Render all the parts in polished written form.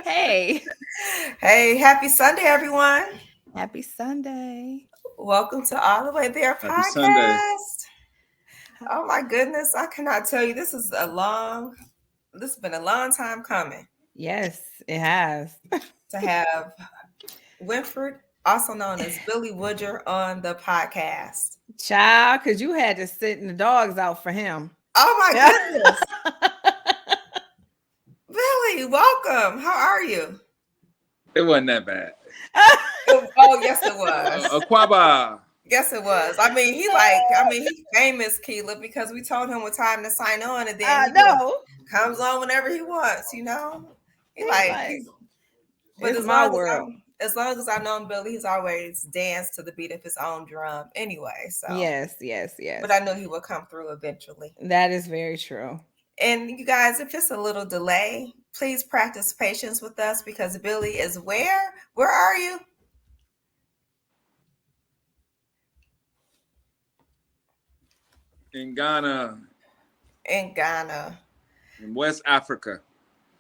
Hey, Hey, happy Sunday, everyone. happy Sunday. Welcome to All the Way There Happy Sunday. podcast. Oh my goodness, I cannot tell you this has been a long time coming Yes, it has. to have Winfred, also known as Billy Woodger, on the podcast. Child, because you had to sit the dogs out for him. Oh my Yeah. goodness. Billy, welcome. How are you? It wasn't that bad. Oh, yes, it was. Aquaba. Yes, it was. He famous, Keela, because we told him what time to sign on, and then I he just know. comes on whenever he wants, you know? He He's like like, he's but it's my world. as long as I know him, Billy, he's always danced to the beat of his own drum anyway. So Yes, yes, but yes. I knew he would come through eventually. That is very true. And you guys, if it's a little delay, please practice patience with us because Billy is where? Where are you? In Ghana, In Ghana. in West Africa.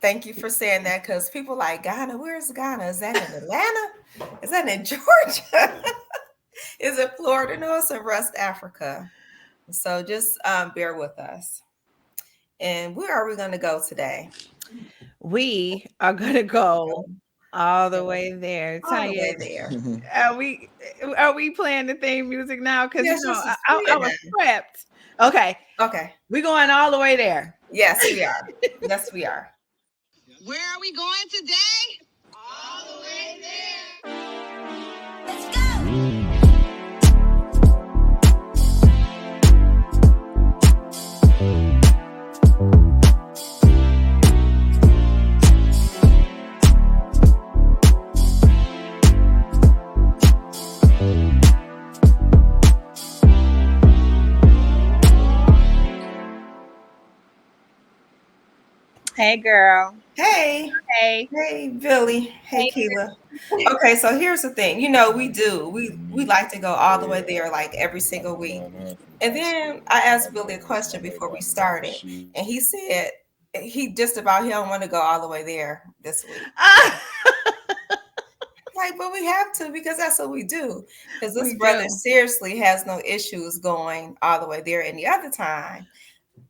Thank you for saying that because people like Ghana. Where's Ghana? Is that in Atlanta? Is that in Georgia? Is it Florida? No, it's in West Africa. So just bear with us. And where are we going to go today? We are gonna go all the way there. All the Tanya, way there. are we are we playing the theme music now? Because Yes, this is I was prepped. Okay, okay. we going all the way there. Yes, we are. Yes, we are. Where are we going today? All the way there. Let's go. Hey, girl. Hey, Hey. hey, Billy. Hey, Hey. Keela. Okay, so here's the thing. You know, we like to go all the way there, like every single week. And then I asked Billy a question before we started, and he said he don't want to go all the way there this week. Like, but we have to because that's what we do. Because this We brother do. seriously has no issues going all the way there any other time.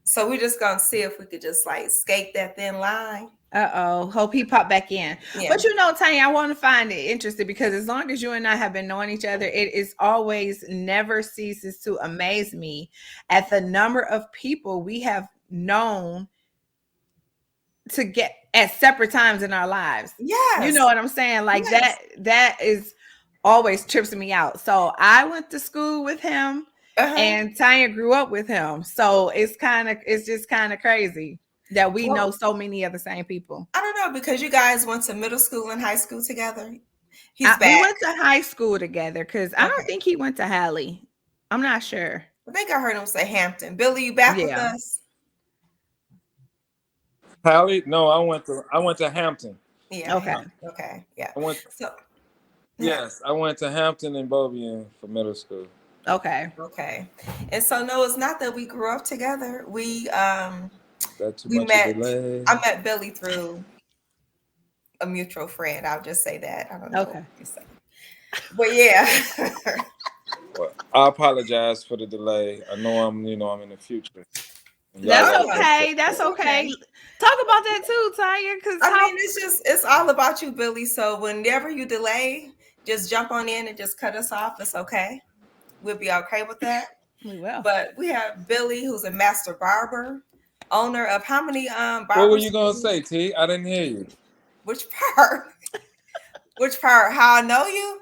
So we're just gonna see if we could just like skate that thin line. Uh-oh. Hope he popped back in. Yeah. But Tanya, I want to find it interesting because as long as you and I have been knowing each other, it is always never ceases to amaze me at the number of people we have known to get at separate times in our lives. You Yes. know what I'm saying? Like Yes. that is always trips me out. So I went to school with him Uh-huh. and Tanya grew up with him. So it's just kind of crazy that we know so many of the same people. I don't know because you guys went to middle school and high school together. He's We back. went to high school together because I don't think he went to Halle. I'm not sure. I think I heard him say Hampton. Billy, you back with Yeah. us? Hallie? No, I went to Hampton. Yeah. Okay. Okay. Yeah. I went So yeah. Yes, I went to Hampton and Beaubien for middle school. Okay. Okay. And so no, it's not that we grew up together. That too We much met of delay. I met Billy through a mutual friend. I'll just say that. I don't know Okay. what you say. But yeah. Well, I apologize for the delay. I know I'm in the future. That's No, okay. That's okay. Talk about that too, Tanya. Because I mean, it's all about you, Billy. So whenever you delay, just jump on in and just cut us off. It's okay. We'll be okay with that. we will. But we have Billy, who's a master barber, owner of how many barbers? What were you gonna say, T? I didn't hear you. Which part? Which part? How I know you?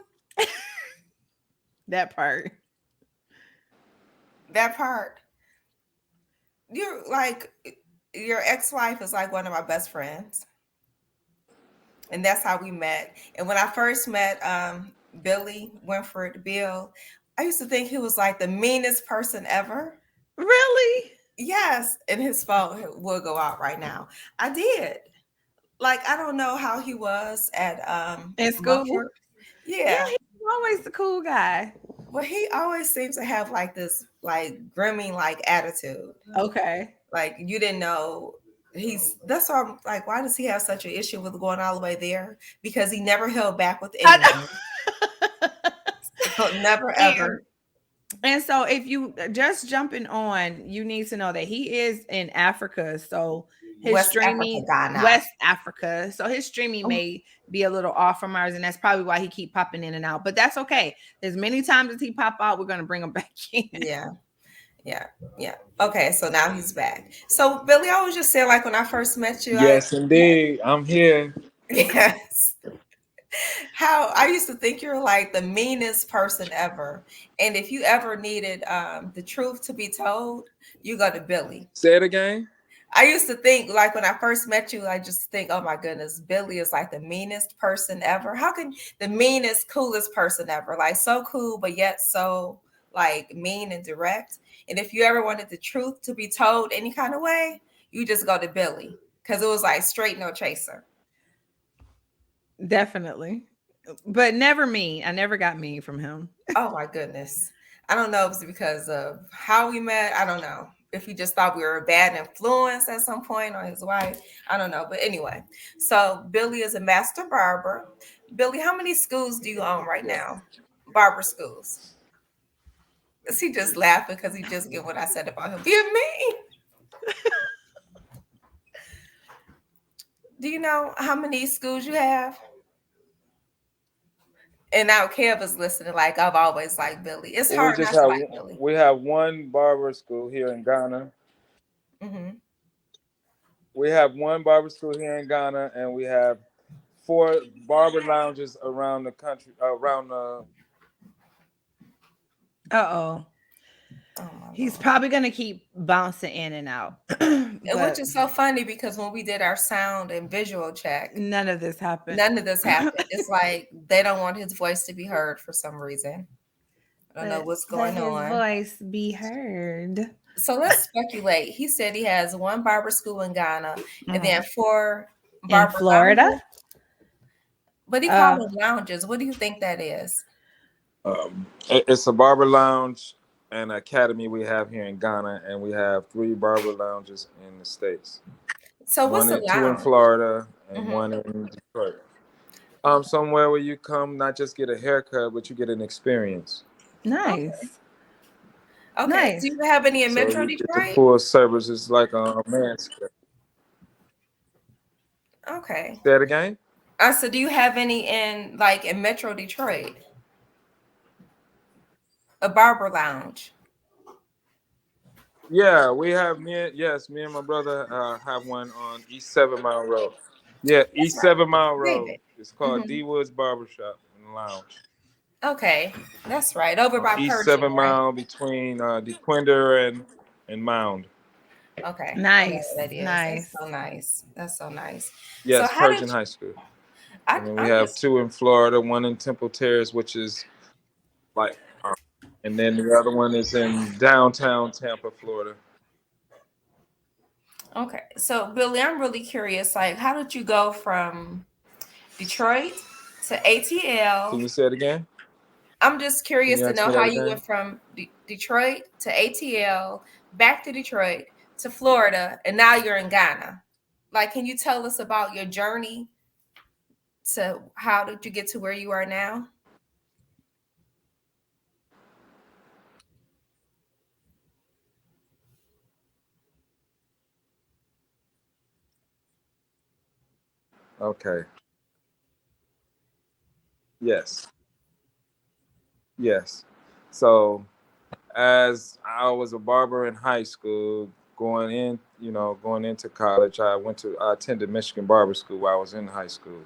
That part. That part. You're like your ex-wife is like one of my best friends. And that's how we met. And when I first met Billy, Winfred, Bill, I used to think he was like the meanest person ever. Really? Yes, and his phone will go out right now. I did. Like I don't know how he was at In school? Mumford. Yeah, Yeah. he's always the cool guy. Well, he always seems to have like this like grimming like attitude. Okay. Like you didn't know That's why I'm like, why does he have such an issue with going all the way there? Because he never held back with I anyone. Never know. ever. And so, if you just jumping on, you need to know that he is in Africa. So, his West Africa, streaming, Ghana. West Africa. So, his streaming may be a little off from ours. And that's probably why he keep popping in and out. But that's okay. As many times as he pop out, we're going to bring him back in. Yeah. Yeah. Yeah. Okay. So now he's back. So Billy, I was just saying, like when I first met you, Yes, indeed. I'm here. yes. How I used to think you're like the meanest person ever. And if you ever needed the truth to be told, you go to Billy. Say it again. I used to think, like when I first met you, I just think, oh my goodness, Billy is like the meanest person ever. How can the meanest, coolest person ever? Like so cool, but yet so like mean and direct. And if you ever wanted the truth to be told any kind of way, you just go to Billy because it was like straight no chaser. Definitely. But never mean. I never got mean from him. Oh my goodness. I don't know if it's because of how we met. I don't know. If he just thought we were a bad influence at some point on his wife. I don't know. But anyway, so Billy is a master barber. Billy, how many schools do you own right now? Barber schools. Is he just laughing because he just get what I said about him being mean? Do you know how many schools you have? And now Kev is listening like I've always liked Billy. It's We hard just not to have like Billy. we have one barber school here in Ghana. Mm-hmm. We have one barber school here in Ghana, and we have 4 barber lounges around the country, around the. Uh-oh. Oh my He's Lord. probably going to keep bouncing in and out. Which But is so funny because when we did our sound and visual check, none of this happened. none of this happened. It's like they don't want his voice to be heard for some reason. I don't know what's Let going his on. voice be heard. So let's speculate. He said he has one barber school in Ghana and then Uh-huh. 4 In barber Florida? lounges. But he called them lounges. What do you think that is? It's a barber lounge and academy we have here in Ghana, and we have 3 barber lounges in the States. So what's a 2 in lounge? Florida and Mm-hmm. 1 in Detroit. Somewhere where you come not just get a haircut, but you get an experience. Nice. Okay. Nice. Do you have any in So Metro you get the Detroit? full service. It's like a man's. Okay. Say it again. So do you have any in Metro Detroit? A barber lounge. Yeah, we have me and my brother have one on East 7 Mile Road. Yeah, That's East right. 7 Mile Road. David. It's called Hmm. D Woods Barbershop and Lounge. Okay. That's right. Over On by East Pershing, 7 Mile between DeQuinder and Mound. right? Okay. I know Nice. what that is. That's Nice. so nice. That's so nice. So Yes, how did Pershing High School. And then we I'm have just 2 in Florida, 1 in Temple Terrace, which is like, and then the other one is in downtown Tampa, Florida. okay. So Billy, I'm really curious. Like, how did you go from Detroit to Can ATL? you say it again? I'm just Can curious you to ask know me how that you again? went from Detroit to ATL, back to Detroit to Florida, and now you're in Ghana. Like, can you tell us about your journey to how did you get to where you are now? Okay. Yes. Yes. So as I was a barber in high school, going into college, I attended Michigan Barber School while I was in high school,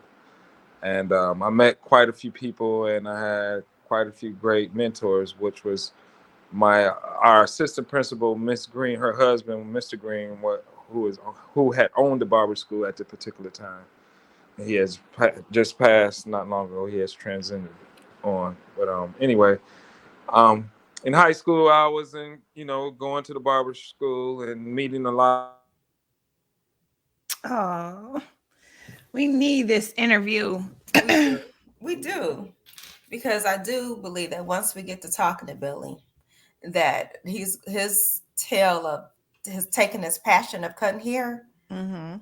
and I met quite a few people, and I had quite a few great mentors, which was our assistant principal, Miss Green, her husband, Mr. Green, who had owned the barber school at the particular time. He has just passed not long ago. He has transcended on, but anyway. Um, in high school, I was going to the barber school and meeting a lot. Oh, we need this interview. We do. We do. Because I do believe that once we get to talking to Billy, that his tale of his taking his passion of cutting hair Mm-hmm.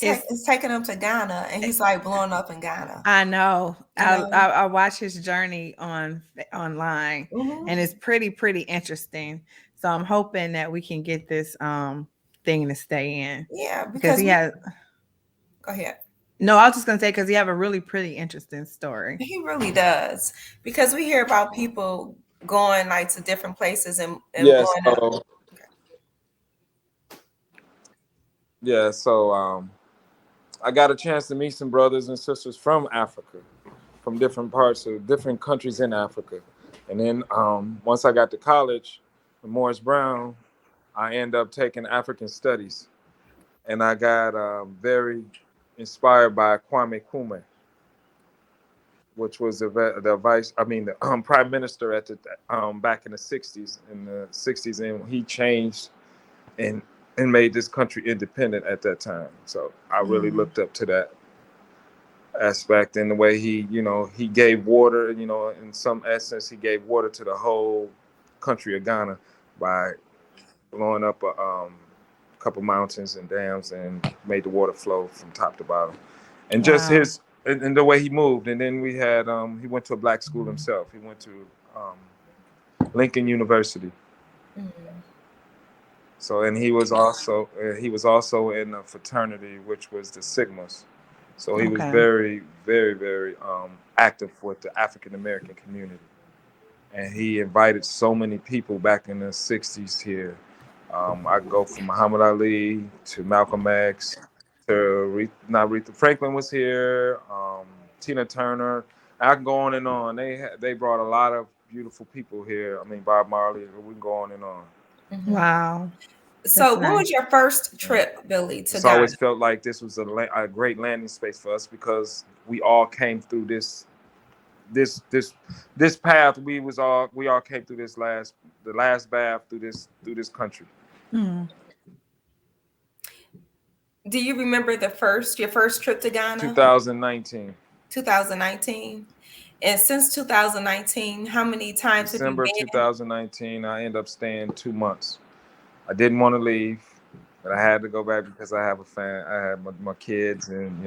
It's taking him to Ghana, and he's like blowing up in Ghana. I know. You know? I watch his journey online, and it's Mhm. pretty interesting. So I'm hoping that we can get this thing to stay in Yeah, because because he has. go ahead. No, I was just gonna say because he have a really pretty interesting story. He really does. Because we hear about people going like to different places and Yeah, blowing up. so yeah, so I got a chance to meet some brothers and sisters from Africa, from different parts of different countries in Africa. And then once I got to college, at Morris Brown, I ended up taking African studies, and I got very inspired by Kwame Nkrumah, which was the vice, I mean, the prime minister at the back in the '60s, and he changed and made this country independent at that time. So I really looked up to that aspect in the way he gave water, in some essence he gave water to the whole country of Ghana by blowing up a couple mountains and dams and made the water flow from top to bottom. And just Wow. his and the way he moved. And then we had he went to a black school himself. He went to Lincoln University. Mhm. So, and he was also in a fraternity which was the Sigmas. So he was Okay. very, very, very active with the African American community, and he invited so many people back in the '60s here. I go from Muhammad Ali to Malcolm X to not Aretha Franklin was here, Tina Turner. I can go on and on. They brought a lot of beautiful people here. I mean, Bob Marley. We can go on and on. Mhm. Wow. So, That's what nice. was your first trip, Billy, to It's Ghana? always felt like this was a great landing space for us because we all came through this this this path. We all came through the last bath through this country. Mm. Do you remember your first trip to Ghana? 2019, 2019. And since 2019, how many times have you December been? 2019. I ended up staying 2 months. I didn't want to leave, but I had to go back because I have a fan. I had my kids, and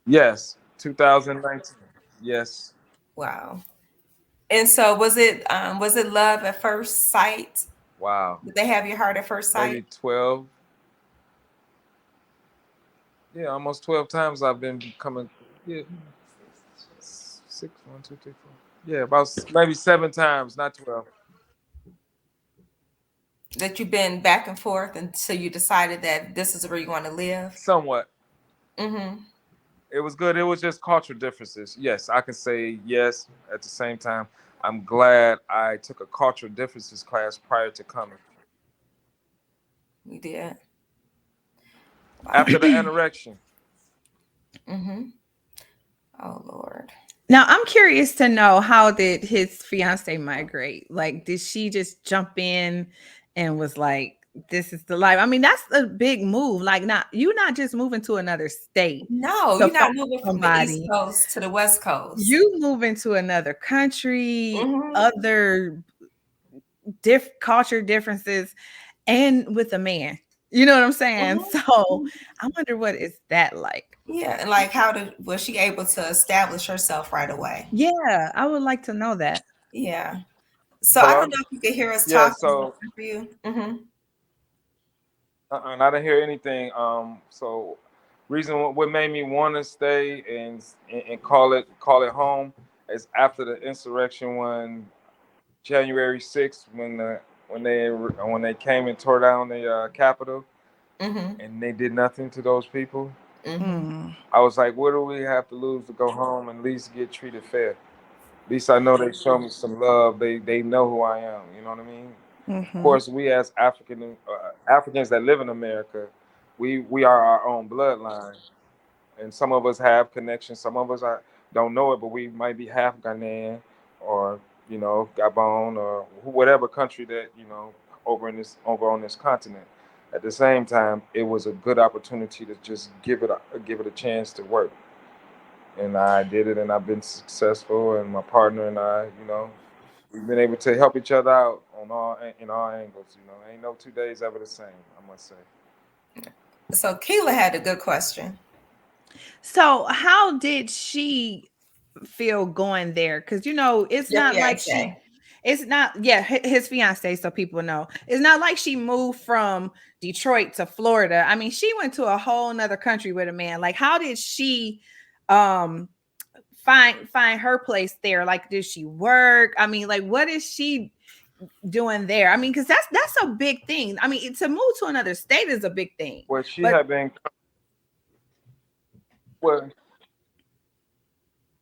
yes, 2019. Yes, Wow. And so was it love at first sight? wow. Did they have your heart at first sight? Maybe 12. Yeah, almost 12 times I've been coming. Yeah, six, one, two, three, four. Yeah, about maybe 7 times, not 12. That you've been back and forth until you decided that this is where you want to live? Somewhat. Mm-hmm. It was good. It was just cultural differences. Yes, I can say yes. At the same time, I'm glad I took a cultural differences class prior to coming. You did. Wow. After the anorection, Mm-hmm. Oh Lord. Now I'm curious to know, how did his fiance migrate? Like, did she just jump in and was like, "This is the life"? I mean, that's a big move. Like, not just moving to another state No, to you're find not moving from the East somebody. Coast to the West Coast. You moving to another country, Mm-hmm. other culture differences, and with a man. You know what I'm saying? So Mm-hmm. I wonder what is that like. Yeah, and like was she able to establish herself right away? Yeah, I would like to know that. Yeah. So I don't hello. know if you can hear us Yeah. talking. Is that So, good for you? Mm-hmm. and I didn't hear anything. So, reason what made me want to stay and call it home is after the insurrection when January 6th when they came and tore down the Capitol Mm-hmm. and they did nothing to those people. Mm-hmm. Mm, I was like, what do we have to lose to go home and at least get treated fair? At least I know they show me some love. They know who I am. You know what I mean? Of mhm, course, we as Africans that live in America, we are our own bloodline, and some of us have connections. Some of us don't know it, but we might be half Ghanaian or Gabon or whatever country that over on this continent. At the same time, it was a good opportunity to just give it a chance to work, and I did it, and I've been successful. And my partner and I, we've been able to help each other out on all in all angles. You know, ain't no 2 days ever the same. I must say. So Keela had a good question. So how did she feel going there? Because it's Your not like fiance. it's not, yeah, his fiance, so people know. It's not like she moved from Detroit to Florida. I mean, she went to a whole nother country with a man. Like, how did she um find her place there? Like, did she work? I mean, like, what is she doing there? I mean, because that's a big thing. I mean, to move to another state is a big thing. Well, she But had been well,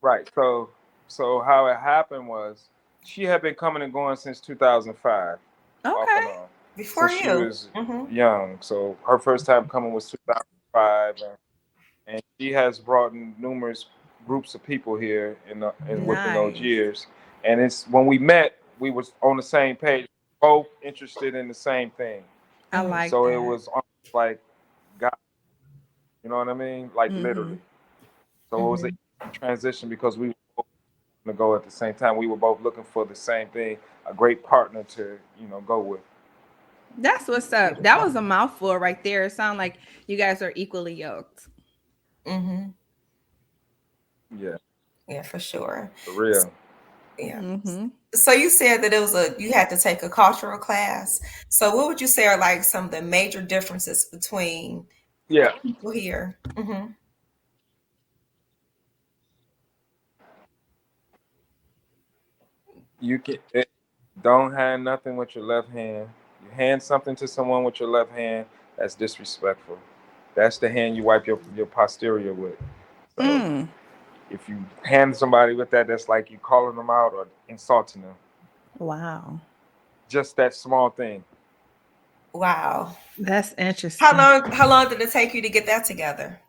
right. So how it happened was she had been coming and going since 2005, off and okay. on, Before since she you. was young. So her first time coming was 2005, and she has brought in numerous groups of people here in within those Nice. years. And it's when we met, we was on the same page, both interested in the same thing. I Mhm. like So it that. was almost like God, you know what I mean? Like literally. So it was a transition because we were both going to go at the same time. We were both looking for the same thing, a great partner to, go with. That's what's up. That was a mouthful right there. It sounds like you guys are equally yoked. Mm-hmm. Yeah, Yeah, for sure. for real. Yeah. Mm-hmm. So you said that you had to take a cultural class. So what would you say are like some of the major differences between Yeah. people here? Mm-hmm. Don't hand nothing with your left hand. You hand something to someone with your left hand, that's disrespectful. That's the hand you wipe your posterior with. So Mm. if you hand somebody with that, that's like you calling them out or insulting them. Wow. Just that small thing. Wow. That's interesting. How long did it take you to get that together?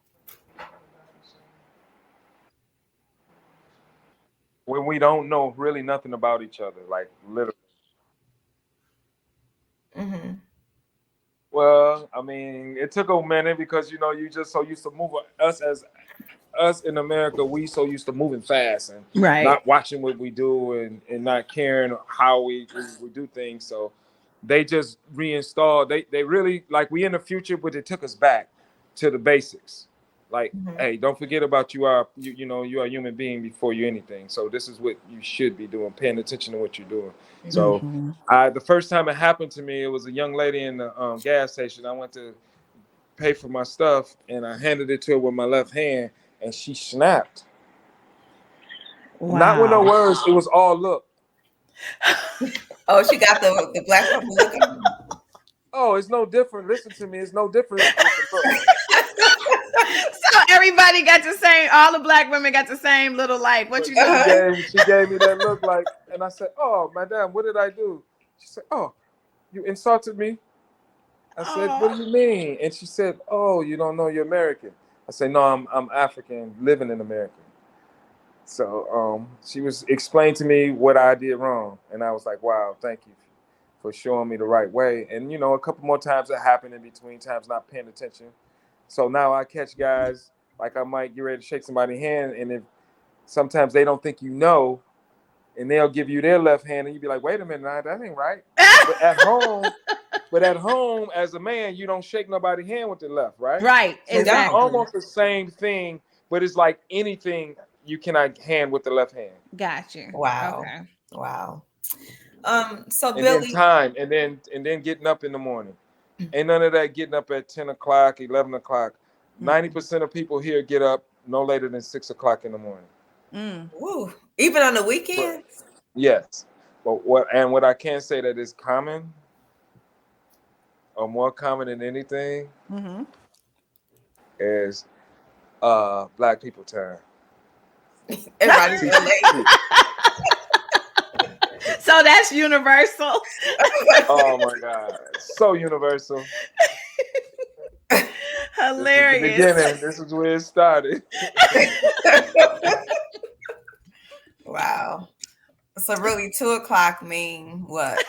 When we don't know really nothing about each other, like literally. Mm-hmm. Well, I mean, it took a minute because you just so used to move us in America, we so used to moving fast and Right. not watching what we do and not caring how we do things. So they just reinstalled. They really like we in the future, but it took us back to the basics. Like, Mm-hmm. hey, don't forget about you are a human being before you anything. So this is what you should be doing, paying attention to what you're doing. So Mm-hmm. the first time it happened to me, it was a young lady in the gas station. I went to pay for my stuff and I handed it to her with my left hand and she snapped. Not with no Wow. words, it was all look. Oh, she got the black woman look at her. Oh, it's no different. Listen to me, it's no different with the look. So everybody got the same, all the black women got the same little like, what But you Uh-huh. doing? she gave me that look like, and I said, "Oh, madam, what did I do?" She said, "Oh, you insulted me." I said, "What Oh, do you mean?" And she said, "Oh, you don't know you're American." I said, "No, I'm African, living in America." So she was explaining to me what I did wrong, and I was like, "Wow, thank you for showing me the right way." And a couple more times it happened in between times, not paying attention. So now I catch guys like I might get ready to shake somebody's hand, and if sometimes they don't think and they'll give you their left hand, and you be like, "Wait a minute, nah, that ain't right." But at home, as a man, you don't shake nobody's hand with the left, right? right, So it's No. exactly. almost the same thing, but it's like anything you cannot hand with the left hand. Got you. Wow. Okay. Wow. So And then Billy, time, and then getting up in the morning. Ain't none of that getting up at 10 o'clock, 11 o'clock. 90% of people here get up no later than 6 o'clock in the morning. Mm. woo, even on the But weekends? yes. But what I can say that is common or more common than anything Mm-hmm. is black people time. Everybody's See, so late. So that's universal. oh my God. So universal. This is the Hilarious. beginning. This is where it started. Wow. So really 2 o'clock mean what?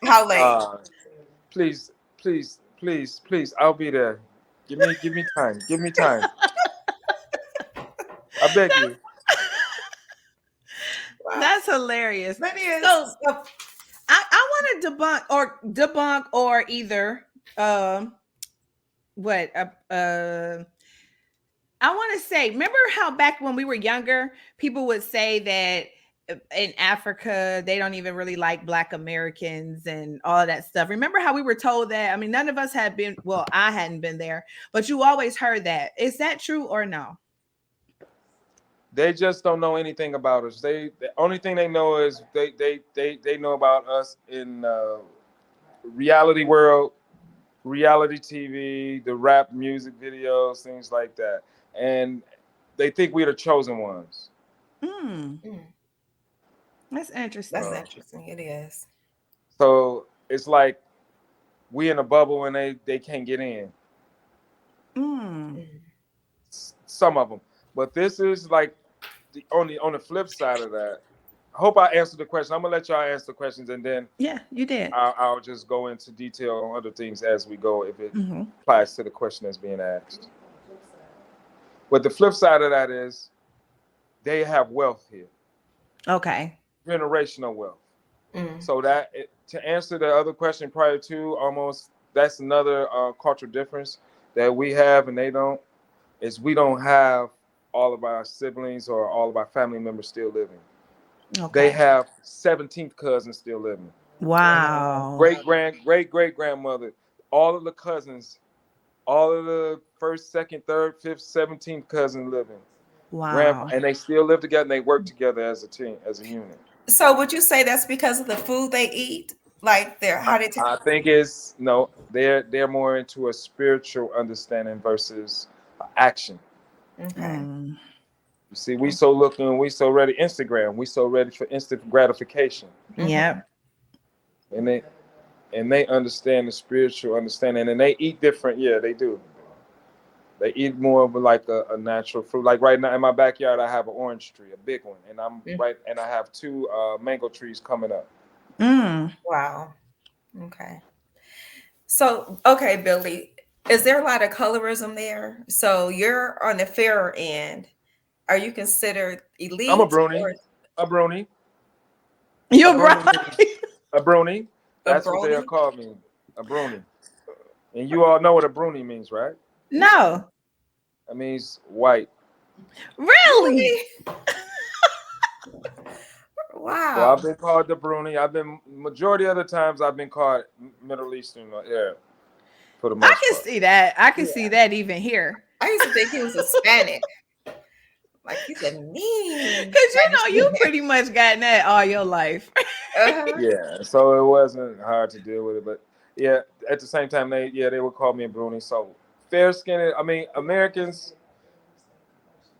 How late? Uh, please, please, please, please, I'll be there. Give me time. Give me time. I beg you. Wow. That's hilarious. That is So I want to debunk or either what I want to say, remember how back when we were younger, people would say that in Africa, they don't even really like Black Americans and all of that stuff. Remember how we were told that? I mean, none of us had been, well, I hadn't been there, but you always heard that. Is that true or no? They just don't know anything about us. The only thing they know is they know about us in reality world, reality TV, the rap music videos, things like that, and they think we're the chosen ones. Mm, Mm, that's that's interesting. interesting. It is. So it's like we in a bubble and they can't get in. Mm, Mm. Some of them, but this is like on the flip side of that. I hope I answered the question. I'm gonna let y'all answer the questions and then yeah, you did. I'll just go into detail on other things as we go if it Mm-hmm. applies to the question that's being asked. But the flip side of that is they have wealth here, Okay. generational wealth. Mm. So to answer the other question prior to, almost that's another cultural difference that we have and they don't, is we don't have all of our siblings or all of our family members still living. They Okay. have 17th cousins still living. Wow. Wow. Great grandmother, all of the cousins, all of the first, second, third, fifth, 17th cousin living. Grandpa, Wow. and they still live together and they work together as a team, as a unit. So would you say that's because of the food they eat? Like they're how they I think it's no, they're more into a spiritual understanding versus action. okay. Mm, You see, we so ready Instagram, we so ready for instant gratification, Mm-hmm. yep. and they understand the spiritual understanding, and they eat different. Yeah, they do. They eat more of like a natural fruit. Like right now in my backyard, I have an orange tree, a big one, and I have two mango trees coming up. Mm. Wow. Okay. So, okay, Billy, is there a lot of colorism there? So you're on the fairer end. Are you considered I'm a elite brony, or a brony, a You're brony right. means a brony. a That's what they'll brony? call me, a brony. And you all know what a brony means, right? No. No. It means white. Really? Really? So I've Wow. been called the brony. I've been majority of the times I've been called Middle Eastern or Arab for the I most can part. see that. I can see Yeah. that even here. I used to think he was Hispanic. Like he's a mean Because Spanish you man. pretty much gotten that all your life. Uh-huh. Yeah, so it wasn't hard to deal with it, but yeah, at the same time they would call me a brony. So fair skinned. I mean, Americans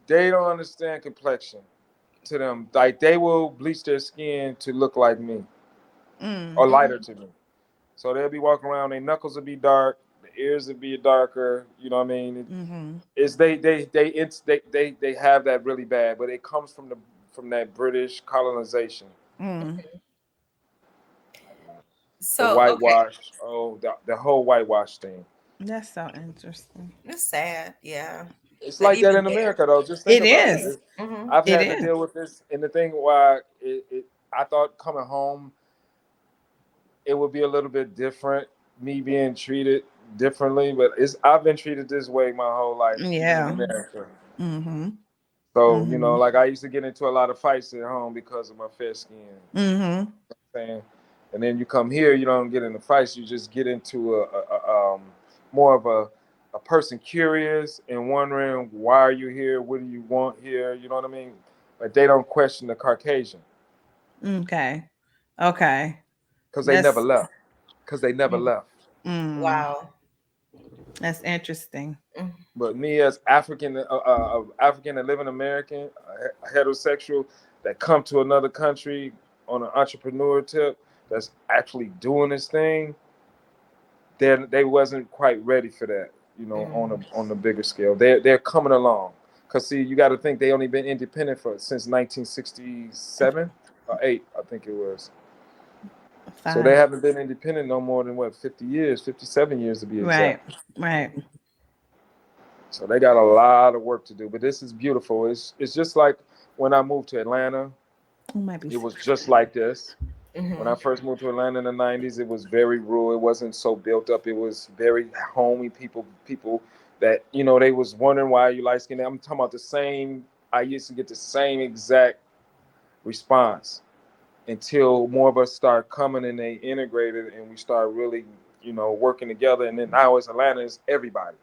they don't understand complexion. To them, like they will bleach their skin to look like me Mm, or lighter Mm-hmm. to me. So they'll be walking around, their knuckles will be dark, the ears will be darker. You know what I mean? mm-hmm, It's they have that really bad, but it comes from that British colonization, mm. the So, okay. whitewash, the whole whitewash thing. That's so interesting. It's sad, yeah. It's That like that even in there. America, though. Just think It about it. is. Mm-hmm. I've It had to is. deal with this, and the thing why I thought coming home it would be a little bit different, me being treated differently, but I've been treated this way my whole life, even in Yeah. America. Mm-hmm. So, Mm-hmm. like I used to get into a lot of fights at home because of my fair skin. Mm-hmm. Saying, and then you come here, you don't get into fights. You just get into more of a person curious and wondering why are you here? What do you want here? You know what I mean? But they don't question the Caucasian Okay. Okay. because they never That's left. Because they never Mm. left. mm, Wow. that's interesting. Mm. But me as African and living American, heterosexual that come to another country on an entrepreneur tip, that's actually doing this thing, they wasn't quite ready for that. Mm. On the bigger scale, they're coming along. Cause see, you got to think they only been independent since 1967 or eight, I think it was. So they 5. haven't been independent no more than what 50 years, 57 years to be Right. exact. Right. So they got a lot of work to do, but this is beautiful. It's just like when I moved to Atlanta, It might be it was 6. just like this. When I first moved to Atlanta in the '90s, it was very rural. It wasn't so built up. It was very homey people. People that they was wondering why you light skinned. I'm talking about the same. I used to get the same exact response until more of us start coming and they integrated and we start really working together. And then now it's Atlanta, it's everybody.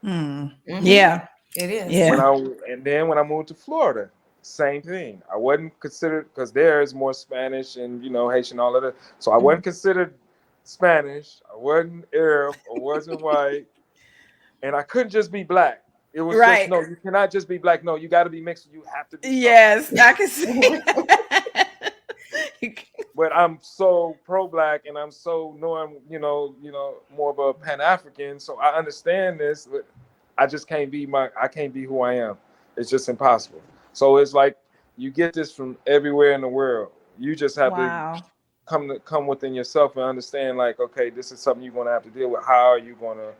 Yeah. It is. When Yeah. I moved to Florida, same thing. I wasn't considered because there is more Spanish and Haitian all of that. So I wasn't considered Spanish. I wasn't Arab. I wasn't white, and I couldn't just be black. It was just Right. no. You cannot just be black. No, you got to be mixed. You have to be something. Yes, I can see. But I'm so pro-black, and I'm so knowing, more of a Pan-African. So I understand this, but I just can't be I can't be who I am. It's just impossible. So it's like you get this from everywhere in the world. You just have to Wow. come within yourself and understand, like, okay, this is something you're gonna have to deal with. How are you gonna,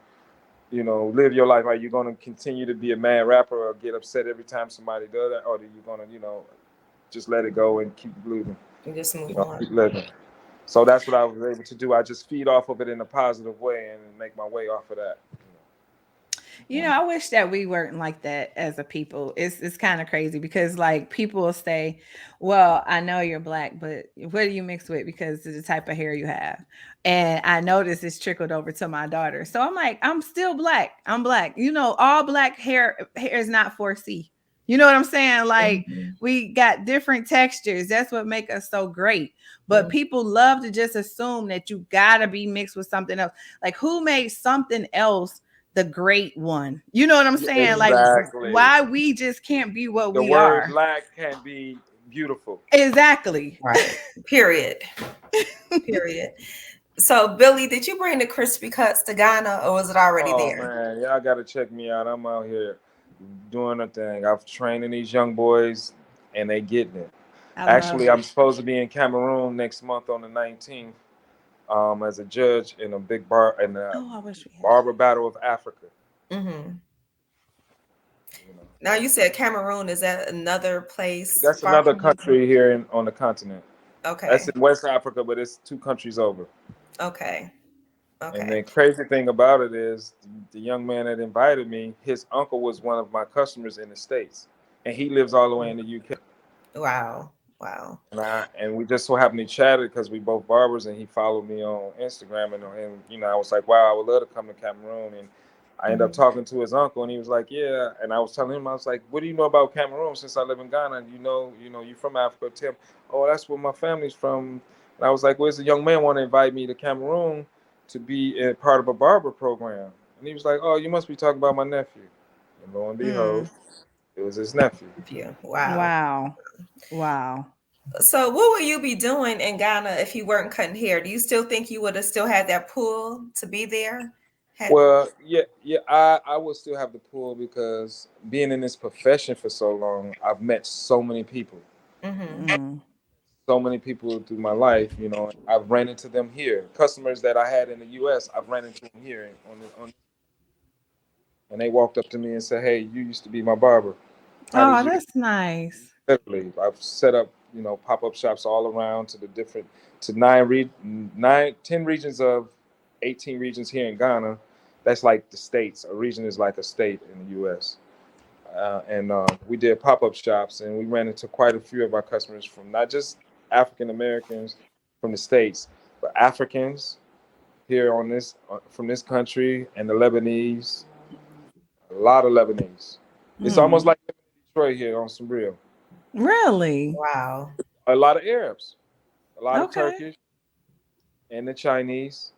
live your life? Are you gonna continue to be a mad rapper or get upset every time somebody does that, or are you gonna, just let it go and keep moving? And just move on. Keep living. So that's what I was able to do. I just feed off of it in a positive way and make my way off of that. I wish that we weren't like that as a people. It's kind of crazy because like people will say, "Well, I know you're black, but what do you mix with because of the type of hair you have?" And I notice it's trickled over to my daughter. So I'm like, I'm still black. I'm black. All black hair is not 4C. You know what I'm saying? Like we got different textures. That's what make us so great. But people love to just assume that you gotta be mixed with something else. Like who made something else the great one? You know what I'm saying? Like Exactly. why we just can't be what The we word are. black can be beautiful. Exactly. Right. Period. Period. So, Billy, did you bring the crispy cuts to Ghana or was it already Oh there? man, y'all gotta check me out. I'm out here doing a thing. I'm training these young boys and they getting it. I love Actually, it. I'm supposed to be in Cameroon next month on the 19th, as a judge in a big Oh, I wish we had. barber battle of Africa. Mm-hmm. You know. Now you said Cameroon. Is that another place That's far another from you? country here on the continent. That's Okay. in West Africa, but it's 2 countries over. Okay. And Okay. the crazy thing about it is, the young man that invited me, his uncle was one of my customers in the States, and he lives all the way in the UK. Wow. Wow. And we just so happened to chat because we both barbers, and he followed me on Instagram, and I was like, wow, I would love to come to Cameroon, and I ended up talking to his uncle, and he was like, yeah, and I was telling him, I was like, what do you know about Cameroon? Since I live in Ghana, you're from Africa. Tim, oh, that's where my family's from. And I was like, well, this a young man want to invite me to Cameroon to be a part of a barber program, and he was like, oh, you must be talking about my nephew. And lo and behold, it was his nephew. Wow. Wow. Wow. So, what would you be doing in Ghana if you weren't cutting hair? Do you still think you would have still had that pull to be there? Well, yeah, I will still have the pull because being in this profession for so long, I've met Mm-hmm. so many people through my life. I've ran into them here. Customers that I had in the U.S., I've ran into them here and they walked up to me and said, "Hey, you used to be my barber. How did Oh, you?" that's nice. Literally, I've set up pop-up shops all around to the different to 10 regions of 18 regions here in Ghana. That's like the states. A region is like a state in the U.S. And we did pop-up shops, and we ran into quite a few of our customers from not just African Americans from the states, but Africans here from this country, and the Lebanese. A lot of Lebanese. It's almost like Detroit here on some real. Really? Wow. A lot of Arabs, a lot of Okay. Turkish, and the Chinese.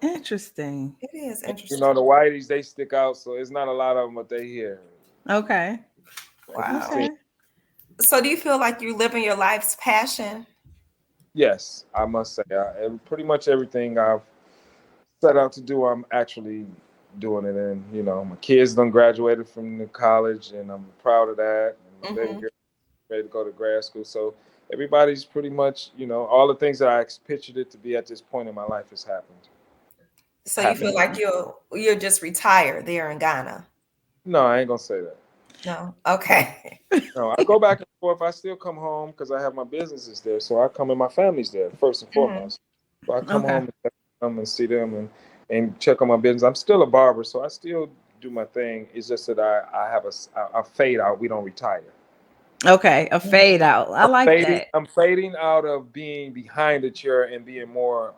Interesting. It is And, interesting. the whiteys, they stick out, so it's not a lot of them, but they here. Okay. As you Wow. see, Okay. So, do you feel like you're living your life's passion? yes, I must say, pretty much everything I've set out to do, I'm actually doing it. And my kids done graduated from the college, and I'm proud of that. And my baby Mm-hmm. girl ready to go to grad school. So everybody's pretty much, all the things that I pictured it to be at this point in my life has happened. It's So, you feel happened. like you're just retired there in Ghana? No, I ain't gonna say that. No. Okay. No, I go back and forth. I still come home because I have my businesses there. So I come and my family's there first and Mhm. foremost. So I come Okay. home and check on them and see them and check on my business. I'm still a barber, so I still do my thing. It's just that I have a fade out. We don't retire. Okay. A fade out. I like that. I'm fading out of being behind the chair and being more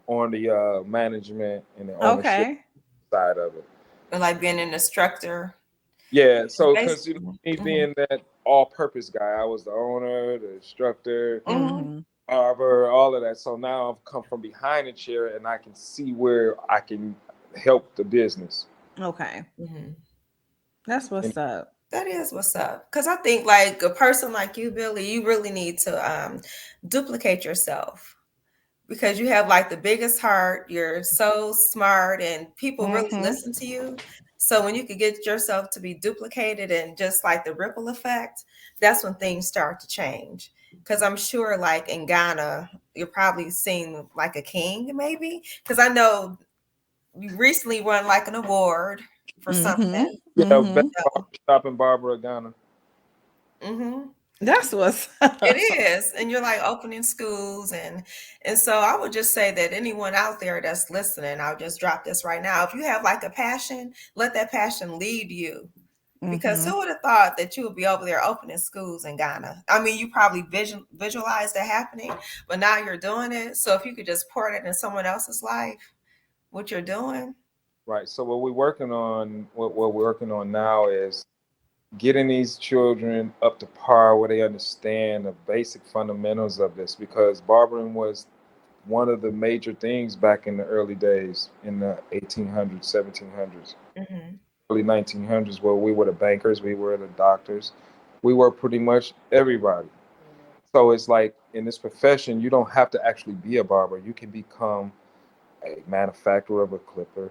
on the management and the ownership Okay. side of it. Like being an instructor. Yeah, so because Basically. me Mhm. being that all-purpose guy, I was the owner, the instructor, Mhm. Mm-hmm. barber, all of that. So now I've come from behind the chair and I can see where I can help the business. Okay. Mhm. That's And what's up. That is what's up. Because I think, like, a person like you, Billy, you really need to duplicate yourself because you have like the biggest heart. You're so smart, and people really Mm-hmm. listen to you. So when you could get yourself to be duplicated and just like the ripple effect, that's when things start to change. Because I'm sure, like in Ghana, you're probably seen like a king, maybe. Because I know you recently won like an award for Mm-hmm. something. yeah, best Mm-hmm. barbershop in Barbara, Ghana. Hmm. That's what's It up. is, and you're like opening schools, and so I would just say that anyone out there that's listening, I'll just drop this right now. If you have like a passion, let that passion lead you. Because Mm-hmm. who would have thought that you would be over there opening schools in Ghana? I mean, you probably visualized that happening, but now you're doing it. So if you could just pour it in someone else's life, what you're doing. Right. So what we're working on now is getting these children up to par where they understand the basic fundamentals of this because barbering was one of the major things back in the early days in the 1800s, 1700s, Hmm. early 1900s, where we were the bankers, we were the doctors, we were pretty much everybody. So it's like in this profession, you don't have to actually be a barber. You can become a manufacturer of a clipper,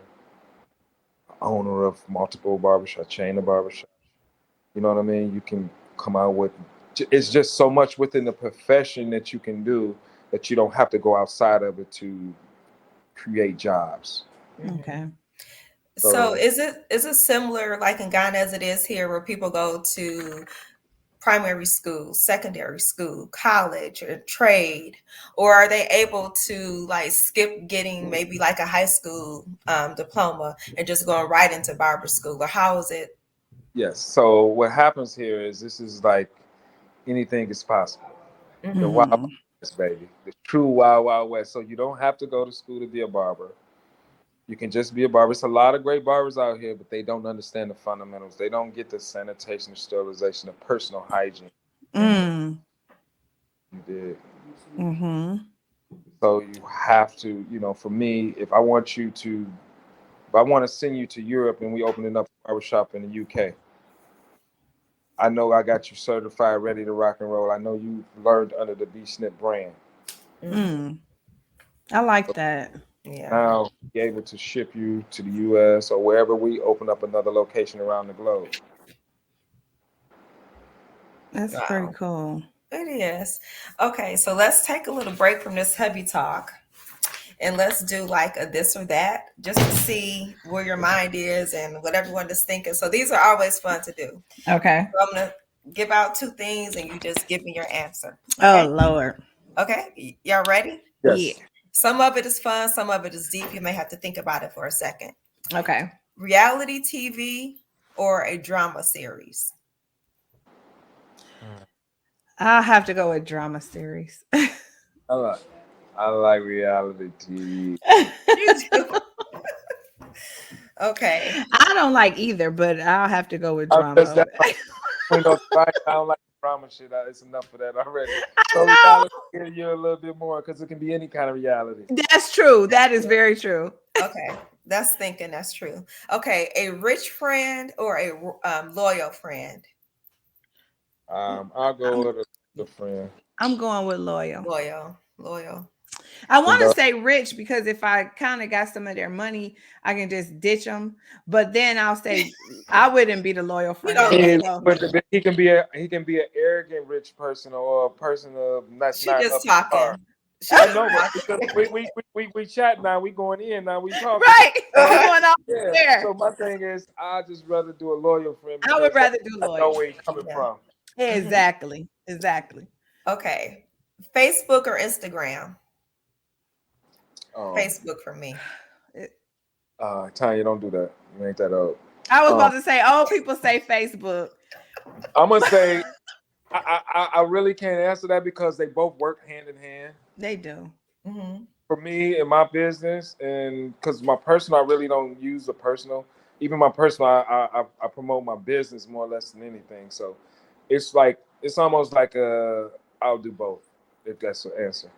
owner of multiple barbershop, chain of barbershop. You know what I mean? You can come out with, it's just so much within the profession that you can do that you don't have to go outside of it to create jobs. Hmm. Okay. So So is it similar like in Ghana as it is here, where people go to primary school, secondary school, college, or trade, or are they able to like skip getting maybe like a high school diploma and just going right into barber school, or how is it? yes. So what happens here is this is like anything is possible. The Hmm. Wild Mm-hmm. West, baby. The true Wild Wild West. So you don't have to go to school to be a barber. You can just be a barber. It's a lot of great barbers out here, but they don't understand the fundamentals. They don't get the sanitation, sterilization, the personal hygiene. Hmm. Mm. You did. Mm-hmm. So you have to, for me, if I want to send you to Europe and we opening up a barbershop in the UK, I know I got you certified, ready to rock and roll. I know you learned under the B-Snip brand. Hmm. Mm. I like that. Yeah. Now be able to ship you to the US or wherever we open up another location around the globe. That's pretty Wow. cool. It is. Okay, so let's take a little break from this heavy talk and let's do like a this or that just to see where your mind is and what everyone is thinking. So these are always fun to do. Okay. So I'm gonna give out two things and you just give me your answer. Oh Okay. Lord. Okay. Y'all ready? Yeah. Yes. Some of it is fun, some of it is deep. You may have to think about it for a second. Okay. Reality TV or a drama series? I'll have to go with drama series. I like I like reality TV. You do. Okay. I don't like either, but I'll have to go with I'm just drama. that we know right. I don't like drama shit. It's enough of that already. So I reality give you a little bit more because it can be any kind of reality. know. That's true. That is very true. Okay. That's thinking. That's true. Okay. A rich friend or a loyal friend? I'll I'm go with a friend. I'm going with loyal. Loyal. Loyal. I Even want to though say rich because if I kind of got some of their money, I can just ditch them. But then I'll say I wouldn't be the loyal You friend. don't. So he can be an arrogant rich person or a person of that's She not just up to par. talking. I know, but because we chat now. We going in now. We talking. Right. We're going on Yeah. there. So my thing is, I just rather do a loyal friend. I would because rather do I know loyal. where he's coming Yeah. from. Exactly. Exactly. Okay. Facebook or Instagram? Oh, Facebook for me. Tanya, don't do that. You ain't that old. I was about to say, old people say Facebook. I'm gonna say, I really can't answer that because they both work hand in hand. They do. Mm-hmm. For me in my business, and because my personal, I really don't use the personal. Even my personal, I promote my business more or less than anything. So it's like it's almost like I'll do both if that's the answer.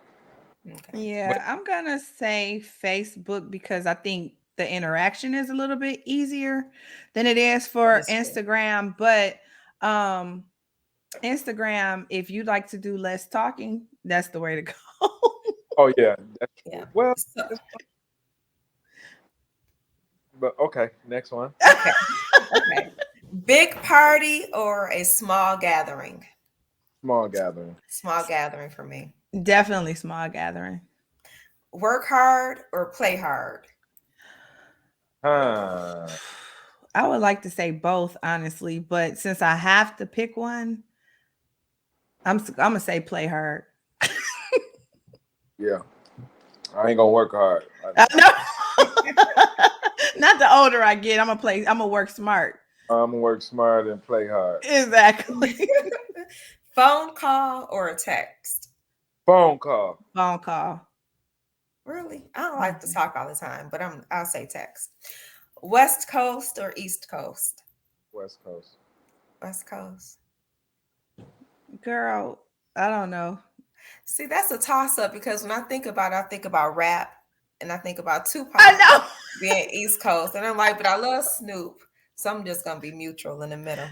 Okay. Yeah, I'm gonna say Facebook because I think the interaction is a little bit easier than it is for That is true. Instagram. But um Instagram, if you like to do less talking, that's the way to go. Oh yeah, that's true. Yeah. Well, So, but okay, next one. okay. Okay. Big party or a small gathering? Small gathering. Small gathering for me. Definitely small gathering. Work hard or play hard? Huh. I would like to say both, honestly, but since I have to pick one, I'm gonna say play hard. Yeah, I ain't gonna work hard. I know. Not the older I get, I'm gonna work smart. I'm gonna work smart and play hard. Exactly. Phone call or a text? Phone call. Phone call. Really? I don't like to talk all the time, but I'll say text. West Coast or East Coast? West Coast. West Coast. Girl, I don't know. See, that's a toss up because when I think about it, I think about rap and I think about Tupac I know. being East Coast. And I'm like, but I love Snoop. So I'm just gonna be neutral in the middle.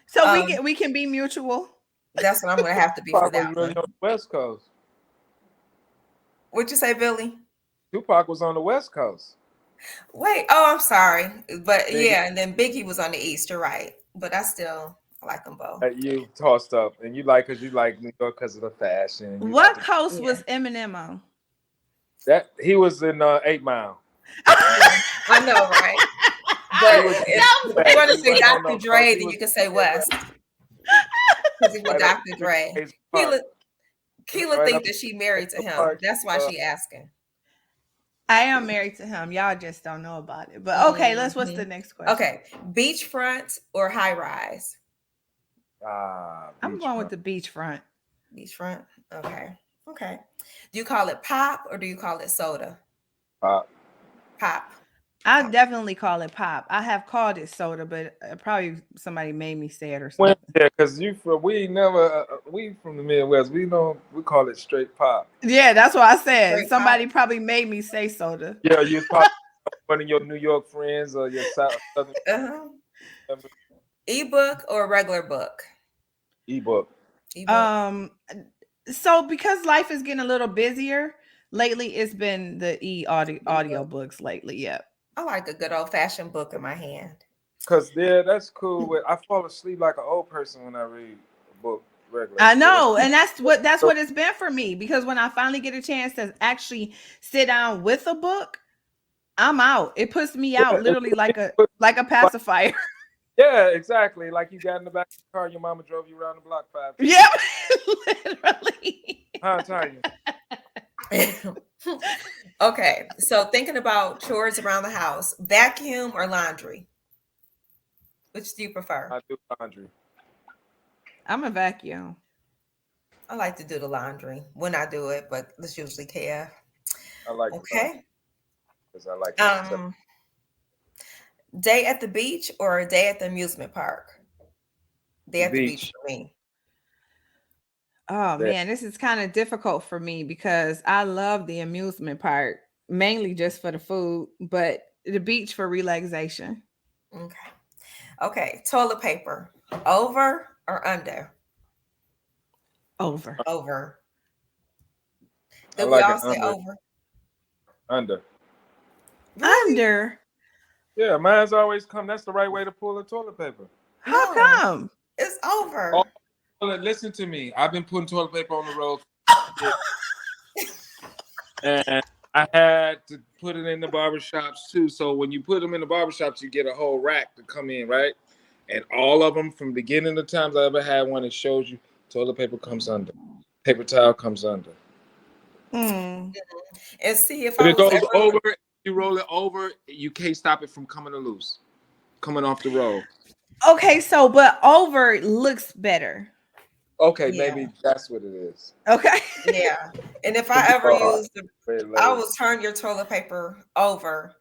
So we can be mutual. That's what I'm gonna have to be for Tupac was that really one. on the West Coast. What'd you say, Billy? Tupac was on the West Coast. Wait, oh, I'm sorry. But Biggie. yeah, and then Biggie was on the East, you're right. But I like them both. You tossed up, and you like because you like New York because of the fashion. You What like coast was Eminem on? that he was in 8 Mile. I know, right? But if you want to say No, Dr. Dre, he then was- you can say West. Because it was Right up Dr. Dre. Hayes Park. Keela Right think up that she married to him. Park. That's why she asking. I am married to him. Y'all just don't know about it. But okay, what's the next question? Okay. Beachfront or high rise? I'm going with the beachfront. Beachfront. Okay. Okay. Do you call it pop or do you call it soda? Pop. Pop. I definitely call it pop. I have called it soda, but probably somebody made me say it or Well, something. yeah, because we never we from the Midwest. We call it straight pop. Yeah, that's what I said. Straight Somebody pop. probably made me say soda. Yeah, you probably one of your New York friends or your Southern Uh-huh. Ebook or regular book? ebook. Ebook. So because life is getting a little busier lately, it's been the audio books lately. Yep. I like a good old fashioned book in my hand. Cause that's cool. I fall asleep like an old person when I read a book regular. I know, and that's what it's been for me. Because when I finally get a chance to actually sit down with a book, I'm out. It puts me out literally like a pacifier. Yeah, exactly. Like you got in the back of the car, your mama drove you around the block 5 times. Yep, literally. Huh, Tanya? Okay, so thinking about chores around the house, vacuum or laundry? Which do you prefer? I do laundry. I'm a vacuum. I like to do the laundry when I do it, but it's usually KF. I like Okay. because I like it. Day at the beach or a day at the amusement park? Day at the beach for me. Oh man, this is kind of difficult for me because I love the amusement park, mainly just for the food, but the beach for relaxation. Okay. Okay. Toilet paper, over or under? Over. Over. I Did like we all it say under. over? Under. Really? Under. Yeah, mine's always come. That's the right way to pull the toilet paper. How come? It's over. Oh, listen to me. I've been putting toilet paper on the road. And I had to put it in the barbershops too. So when you put them in the barbershops, you get a whole rack to come in, right? And all of them from beginning of times I ever had one, it shows you toilet paper comes under, paper towel comes under. Mm. And see, if But I it was goes ever, over, you roll it over, you can't stop it from coming loose, coming off the roll. Okay, so but over looks better. Okay, yeah, maybe that's what it is. Okay. yeah. And if Some I ever people are use very I lazy. will turn your toilet paper over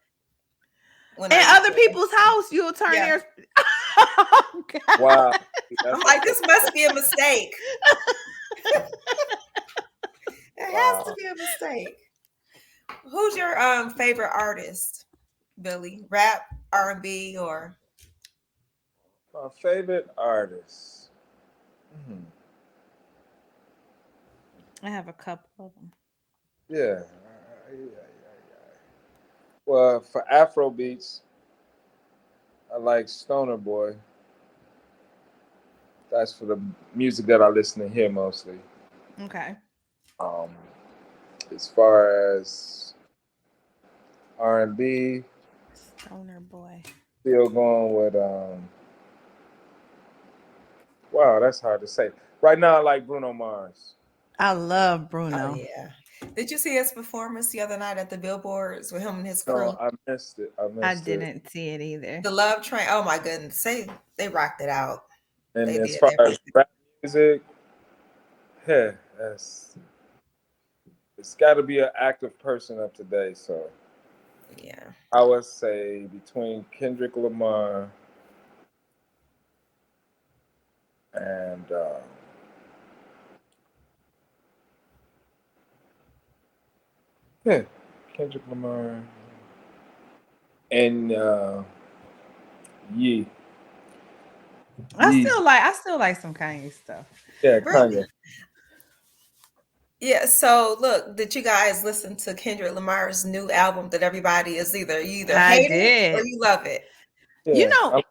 when In I use other it. people's house, you'll turn Yeah, theirs. Oh, God. Wow. I'm That's like, okay. this must be a mistake. It has to Wow. be a mistake. Who's your favorite artist, Billy? Rap, R&B, or My favorite artist. Hmm. I have a couple of them. Yeah. Well, for Afro beats, I like Stoner Boy. That's for the music that I listen to here mostly. Okay. Um, as far as R&B, Stoner boy. still going with wow, that's hard to say. Right now, I like Bruno Mars. I love oh Bruno. yeah. Did you see his performance the other night at the Billboards with him and his crew? No, I missed it. I I missed it. didn't see it either. The Love Train. Oh my goodness, they rocked it out. And They as did. far as rap music, yeah, it's got to be an active person of today. So Yeah. I would say between Kendrick Lamar and yeah, Kendrick Lamar and Yee. Yee. I still like some Kanye stuff. Yeah, Really? Kanye. Yeah. So look, did you guys listen to Kendrick Lamar's new album that everybody is you either I hate it or did. you love it? You Yeah. know,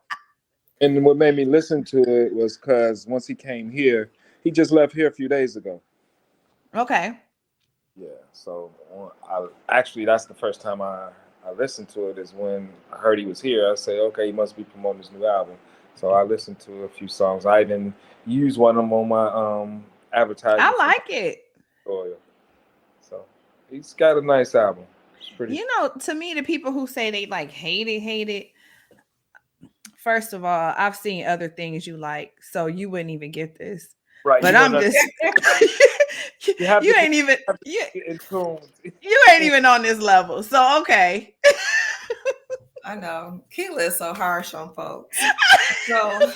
And what made me listen to it was because once he came here, he just left here a few days ago. okay. Yeah, so I actually that's the first time I listened to it is when I heard he was here. I say, okay, he must be promoting his new album. So I listened to a few songs. I even used one of them on my I advertising for like it. oil. So he's got a nice album. It's pretty You know, to me, the people who say they like hate it, first of all, I've seen other things you like, so you wouldn't even get this. right. But You I'm don't just you have you to ain't even get in tune. you ain't even on this level. So okay. I know. Keela is so harsh on folks. So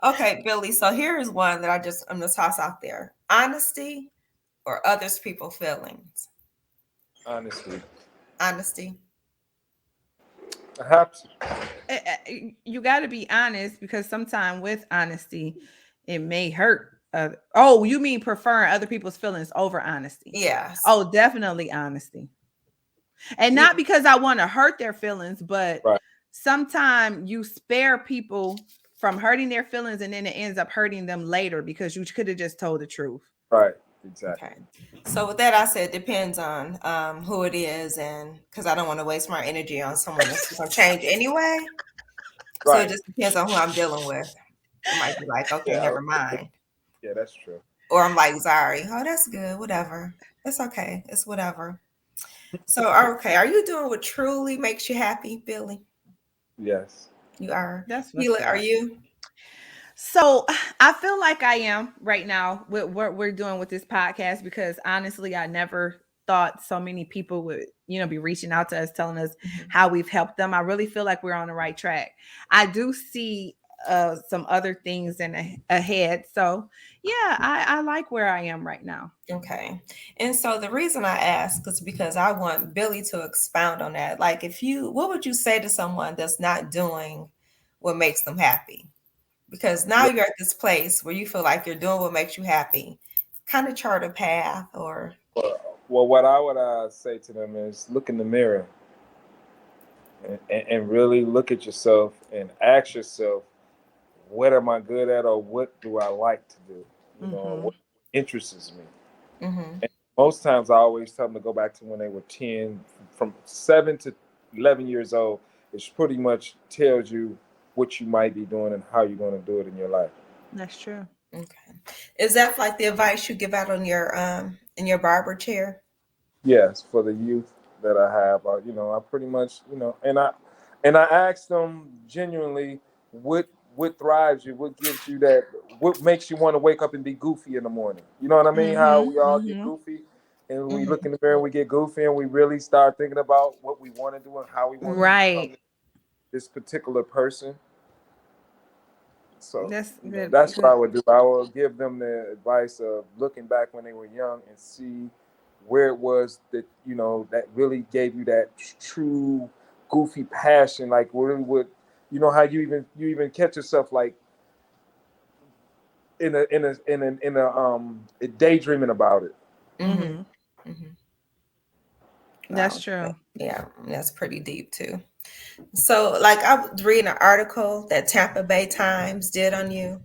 okay, Billy. So here's one that I'm gonna toss out there. Honesty or others people feelings? Honestly, Honesty. I have to. You got to be honest because sometimes with honesty, it may hurt. Oh, you mean preferring other people's feelings over honesty? Yes. Oh, definitely honesty. And not because I want to hurt their feelings, but Right. sometimes you spare people from hurting their feelings and then it ends up hurting them later because you could have just told the truth. Right. Exactly. Okay. So with that, I said depends on who it is, and because I don't want to waste my energy on someone that's going to change anyway. So Right. it just depends on who I'm dealing with. I might be like, okay, Yeah. never mind. Yeah, that's true. Or I'm like, sorry. Oh, that's good. Whatever. It's okay. It's whatever. So, okay. Are you doing what truly makes you happy, Billy? Yes. You are. That's what's Keela, are up. you? So I feel like I am right now with what we're doing with this podcast because honestly, I never thought so many people would, be reaching out to us, telling us how we've helped them. I really feel like we're on the right track. I do see some other things ahead. So yeah, I like where I am right now. Okay. And so the reason I ask is because I want Billy to expound on that. Like, what would you say to someone that's not doing what makes them happy? Because now you're at this place where you feel like you're doing what makes you happy. Kind of chart a path or. Well, what I would say to them is look in the mirror and really look at yourself and ask yourself, what am I good at or what do I like to do? What interests me? Mm-hmm. And most times I always tell them to go back to when they were 10, from 7 to 11 years old. It pretty much tells you what you might be doing and how you're going to do it in your life. That's true. Okay. Is that like the advice you give out on your in your barber chair? Yes, for the youth that I have, I pretty much, and I ask them genuinely, what thrives you, what gives you that, what makes you want to wake up and be goofy in the morning. You know what I mean? How Mm-hmm. we all get Mm-hmm. goofy, and we Mhm. look in the mirror and we get goofy, and we really start thinking about what we want to do and how we want to become Right. this particular person. So, That's good. that's what I Good. would do. I would give them the advice of looking back when they were young and see where it was that, that really gave you that true goofy passion. Like really would, how you even catch yourself like daydreaming about it. Mhm. Mm-hmm. Mhm. That's Wow. true. Yeah, that's pretty deep too. So, like, I was reading an article that Tampa Bay Times did on you,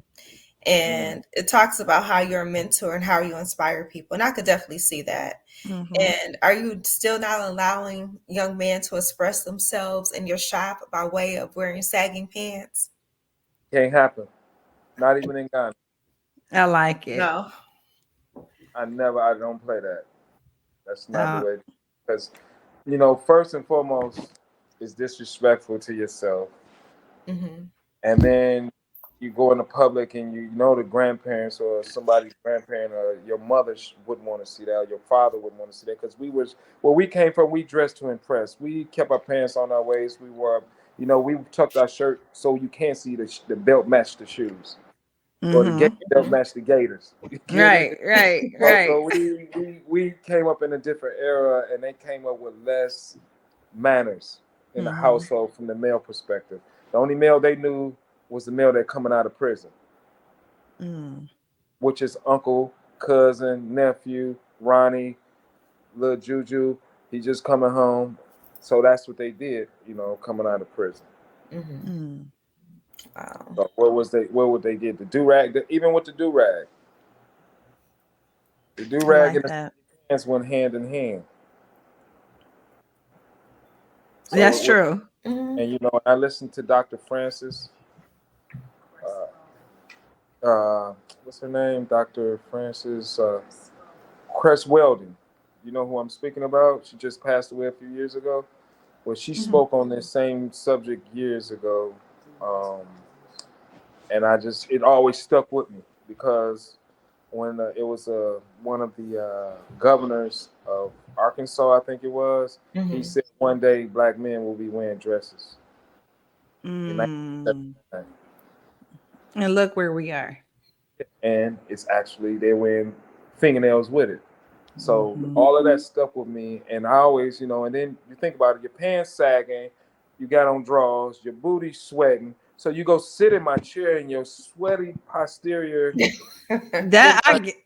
Mm. and it talks about how you're a mentor and how you inspire people. And I could definitely see that. Mm-hmm. And are you still not allowing young men to express themselves in your shop by way of wearing sagging pants? Can't happen. Not even in Ghana. I like it. No. I don't play that. That's not the Uh, way. Because, first and foremost, it's disrespectful to yourself. Hmm. And then you go in the public and you know the grandparents or somebody's grandparent or your mother wouldn't want to see that, or your father wouldn't want to see that, because where we came from, we dressed to impress. We kept our pants on our waist. We tucked our shirt so you can't see the belt match the shoes, or the gator mm-hmm. belt match the gators. You get Right. it? Right. Right. Also, we came up in a different era, and they came up with less manners in the Mm-hmm. household from the male perspective. The only male they knew was the male that coming out of prison, Mm. which is uncle, cousin, nephew, Ronnie, little Juju. He just coming home. So that's what they did, coming out of prison. Hmm. Mm. Wow. So what would they get? The do rag, even with the do I rag like and the that. pants went hand in hand. So That's it would, true. Hmm. and I listened to Dr. Francis. What's her name? Dr. Francis Cress Weldon. You know who I'm speaking about? She just passed away a few years ago. Well, she Mm-hmm. spoke on this same subject years ago, um, and it always stuck with me because when it was one of the governors of Arkansas, I think it was, he Hmm. said one day black men will be wearing dresses in Mm. 1979. And look where we are. And it's actually they're wearing fingernails with it. So Mm-hmm. all of that stuck with me, and I always, and then you think about it, your pants sagging, you got on drawers, your booty sweating, so you go sit in my chair and your sweaty posterior in That I my. get.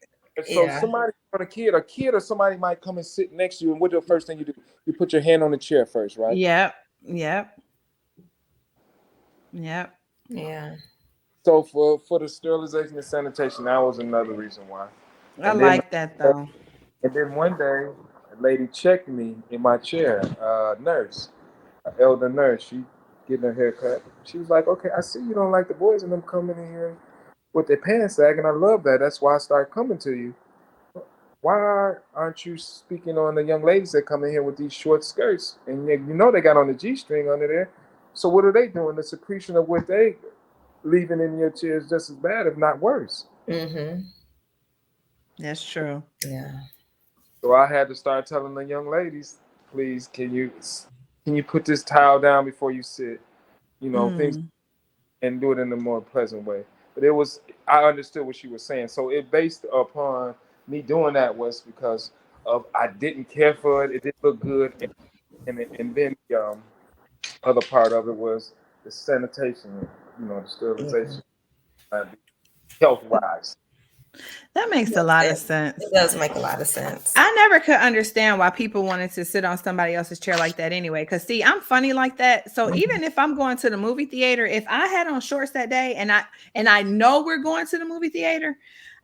So Yeah. somebody, a kid or somebody might come and sit next to you, and what the first thing you do? You put your hand on the chair first, right? Yep. Yep. Yep. Yeah. So for the sterilization and sanitation, that was another reason why. I And then like that though. one day, a lady checked me in my chair, nurse, an elder nurse. She getting her hair cut. She was like, "Okay, I see you don't like the boys and them coming in here with their pants sagging. I love that. That's why I started coming to you. Why aren't you speaking on the young ladies that come in here with these short skirts? And they got on the G-string under there. So what are they doing? The secretion of what they leaving in your chair is just as bad, if not worse." Hmm. That's true. Yeah. So I had to start telling the young ladies, please, can you put this towel down before you sit? Things, Mm. and do it in a more pleasant way. But I understood what she was saying. So it based upon me doing that was because of I didn't care for it. It didn't look good, and then the other part of it was the sanitation, the Yeah. sterilization, health wise. That makes a lot of sense. It does make a lot of sense. I never could understand why people wanted to sit on somebody else's chair like that anyway. Cause see, I'm funny like that. So Mhm. even if I'm going to the movie theater, if I had on shorts that day and I know we're going to the movie theater,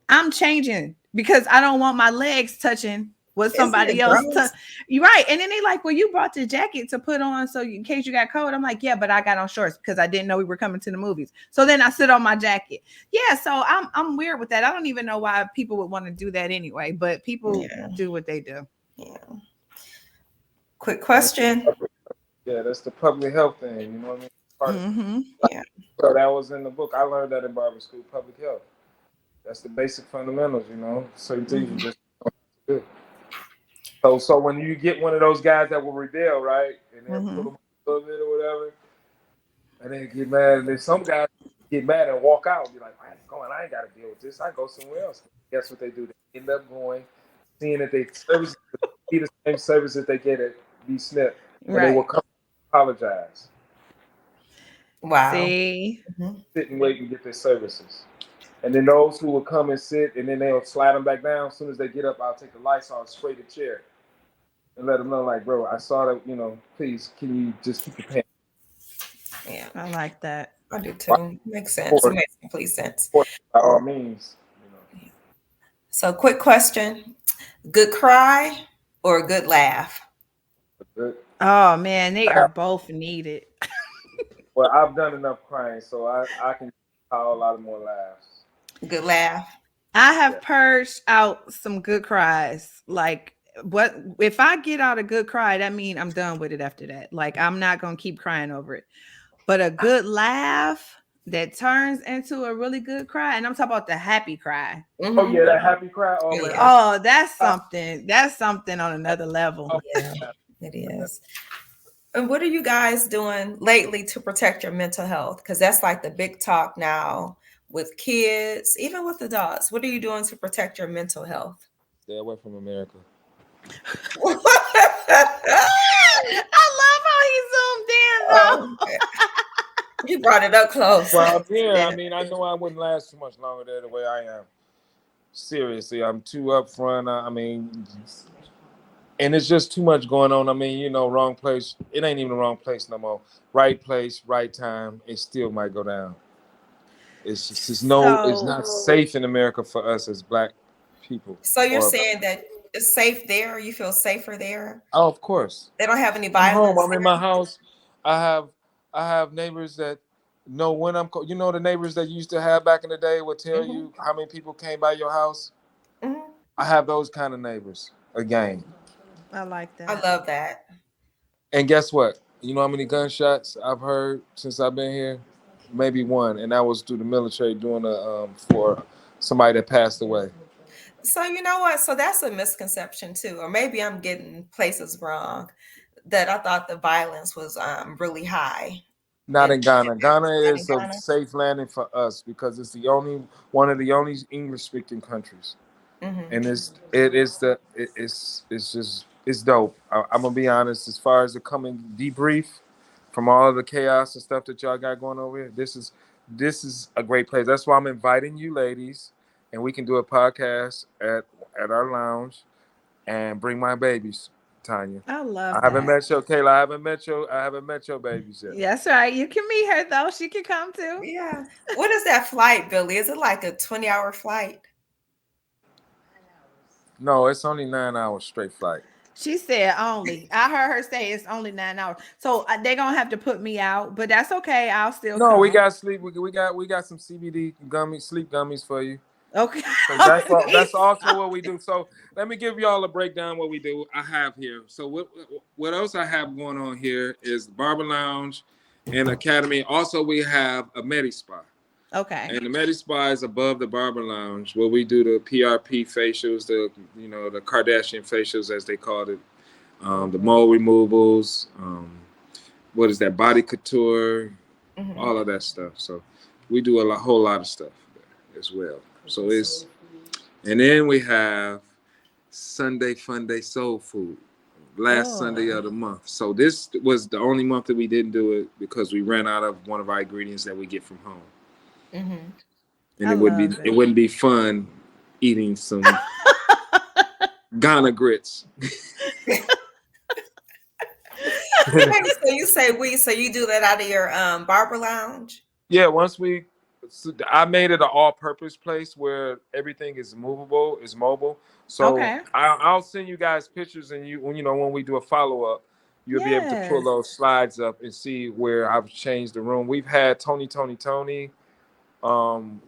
I'm changing because I don't want my legs touching what Isn't somebody it else. gross? You're right. And then they like, well, you brought the jacket to put on so in case you got cold. I'm like, yeah, but I got on shorts because I didn't know we were coming to the movies. So then I sit on my jacket. Yeah, so I'm weird with that. I don't even know why people would want to do that anyway, but people do what they do. Yeah. Quick question. Yeah, that's the public health thing. You know what I mean? Part of, Mm-hmm. Yeah. so that was in the book. I learned that in barber school, public health. That's the basic fundamentals. You know, certain things you just don't have to do. So when you get one of those guys that will rebel, right, and they'll pull them a little bit or whatever, and they get mad, and then some guys get mad and walk out and be like, I ain't going, I ain't got to deal with this. I go somewhere else. Guess what they do? They end up going, seeing that they service the same service that they get at B-Snipped, and they will Right. come apologize. Wow. See, Sit and wait and get their services. And then those who will come and sit, and then they'll slide them back down. As soon as they get up, I'll take the lights off, spray the chair, and let them know, like, bro, I saw that, you know, please, can you just keep your pants? Yeah, I like that. I do too. Makes sense. It makes complete sense. By all means. You know. So, quick question: good cry or a good laugh? Good. Oh man, they are both needed. Well, I've done enough crying, so I can call a lot of more laughs. Good laugh. I have purged out some good cries. Like, what if I get out a good cry, that means I'm done with it after that. Like, I'm not gonna keep crying over it. But a good laugh that turns into a really good cry, and I'm talking about the happy cry. Mm-hmm. Oh yeah, that happy cry. Oh, Yeah. man. Oh, that's something. That's something on another level. Yeah, it is. And what are you guys doing lately to protect your mental health? Because that's like the big talk now with kids, even with adults. What are you doing to protect your mental health? Stay away from America. I love how he zoomed in, though. You brought it up close. Well, yeah, I mean, I know I wouldn't last too much longer there the way I am. Seriously, I'm too upfront. I mean, and it's just too much going on. I mean, you know, wrong place. It ain't even the wrong place no more. Right place, right time. It still might go down. It's just it's not safe in America for us as Black people. So you're saying that it's safe there? You feel safer there? Oh, of course. They don't have any I'm violence. home. I'm in my house. I have neighbors that know when I'm. You know, the neighbors that you used to have back in the day would tell you how many people came by your house. I have those kind of neighbors again. I like that. I love that. And guess what? You know how many gunshots I've heard since I've been here? Maybe one, and that was through the military doing a for somebody that passed away. So you know what? So that's a misconception too, or maybe I'm getting places wrong. That I thought the violence was really high. Not in Ghana. Ghana is a safe landing for us because it's the only one of the only English speaking countries, and it's dope. I'm gonna be honest. As far as the coming debrief from all of the chaos and stuff that y'all got going over here, this is a great place. That's why I'm inviting you ladies, and we can do a podcast at our lounge, and bring my babies. Tanya, I love I haven't met your Kayla. I haven't met your babies yet. That's right. You can meet her though. She can come too. Yeah. What is that flight, Billy? Is it like a 20-hour flight? No, it's only 9 hours straight flight. She said only. I heard her say it's only 9 hours. So they're gonna have to put me out, but that's okay. I'll still come. We got sleep. We got some CBD gummies, sleep gummies for you. Okay. So that's also what we do. So let me give y'all a breakdown what we do. I have here. So what else I have going on here is the Barber Lounge and Academy. Also, we have a Medi Spa. Okay. And the Medi Spa is above the Barber Lounge where we do the PRP facials, the Kardashian facials as they called it, the mole removals, what is that, body couture, all of that stuff. So we do a whole lot of stuff there as well. So and then we have Sunday Fun Day Soul Food, last Sunday of the month. So this was the only month that we didn't do it because we ran out of one of our ingredients that we get from home. And it wouldn't be fun eating some Ghana grits. So you say so you do that out of your barber lounge? Yeah, once we I made it an all-purpose place where everything is movable, is mobile. So Okay. I'll send you guys pictures, and when we do a follow-up, you'll be able to pull Yes. those slides up and see where I've changed the room. We've had Tony, um,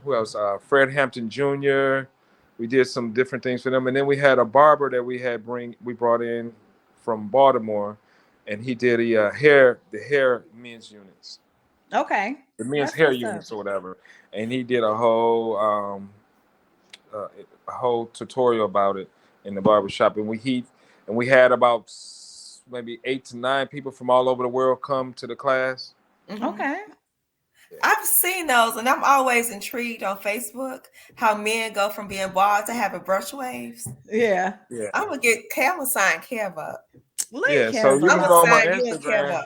who else? Fred Hampton Jr. We did some different things for them, and then we had a barber that we brought in from Baltimore, and he did the hair men's units, Okay. the men's That's hair what's up. units or whatever, and he did a whole tutorial about it in the barbershop, and we had about maybe 8 to 9 people from all over the world come to the class. Okay. I've seen those, and I'm always intrigued on Facebook how men go from being bald to having brush waves. Yeah. Yeah. I'm gonna get Cam sign Kev up. Look Yeah, at so Kev you I'm can gonna go on my sign you and Kev Instagram. up.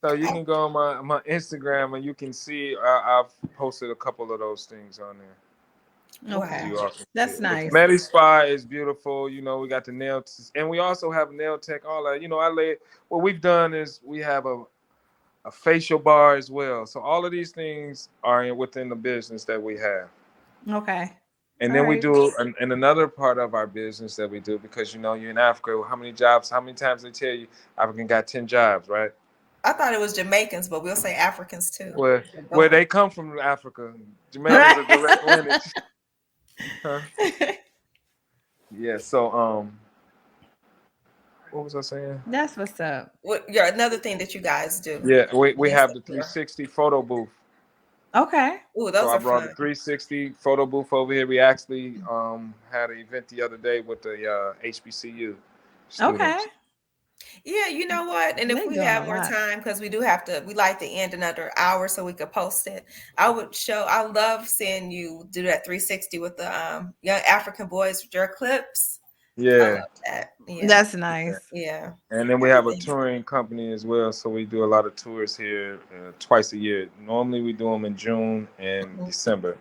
So you can go on my Instagram, and you can see I've posted a couple of those things on there. Okay. So you all can see That's it. The nice. Comedy Spa is beautiful. We got the and we also have nail tech. All that. What we've done is we have a facial bar as well. So all of these things are within the business that we have. Okay. And All then we right. do, and another part of our business that we do, because you're in Africa, how many times they tell you African got 10 jobs, right? I thought it was Jamaicans, but we'll say Africans too. Where they come from, Africa. Jamaicans are direct lineage. Huh? Yeah, so what was I saying? That's what's up. Another thing that you guys do. Yeah, we Yes, have the sir. 360 photo booth. Okay. Ooh, So those I are brought a fun. 360 photo booth over here. We actually had an event the other day with the HBCU Okay. students. Yeah, you know what? And if They we doing have a more lot. time, because we like to end in under an hour so we could post it. I love seeing you do that 360 with the young African boys with your clips. I Yeah. love that. Yeah. That's nice. Yeah. And then we have a Everything's- touring company as well, so we do a lot of tours here twice a year. Normally we do them in June and December,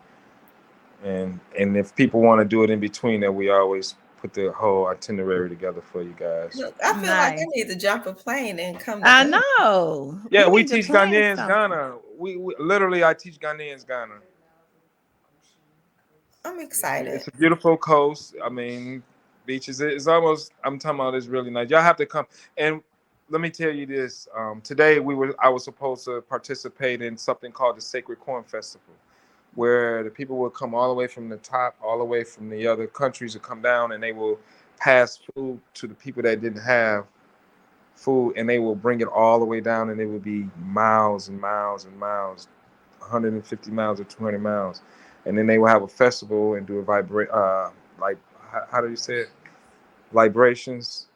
and if people want to do it in between that, we always put the whole itinerary together for you guys. Look, I feel like I Nice. need to jump a plane and come to I Ghana. know. Yeah, we need to teach plan Ghanaians something. Ghana. We literally I teach Ghanaians Ghana. I'm excited. It's a beautiful coast. I mean, beaches. It's almost. I'm talking about. It's really nice. Y'all have to come. And let me tell you this. Today I was supposed to participate in something called the Sacred Corn Festival, where the people will come all the way from the top, all the way from the other countries to come down, and they will pass food to the people that didn't have food, and they will bring it all the way down, and it will be miles and miles and miles, 150 miles or 200 miles, and then they will have a festival and do like how do you say it, libations,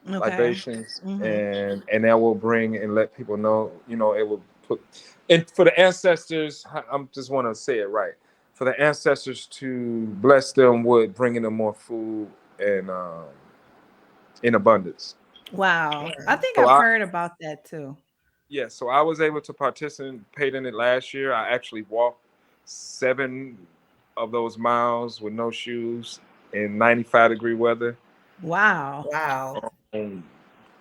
Okay. and that will bring and let people know, it will put, and for the ancestors, I'm just want to say it right, for the ancestors to bless them with bringing them more food and in abundance. Wow. I think So I've heard about that too. Yeah, so I was able to participate in it last year. I actually walked 7 of those miles with no shoes in 95-degree weather. Wow. Wow.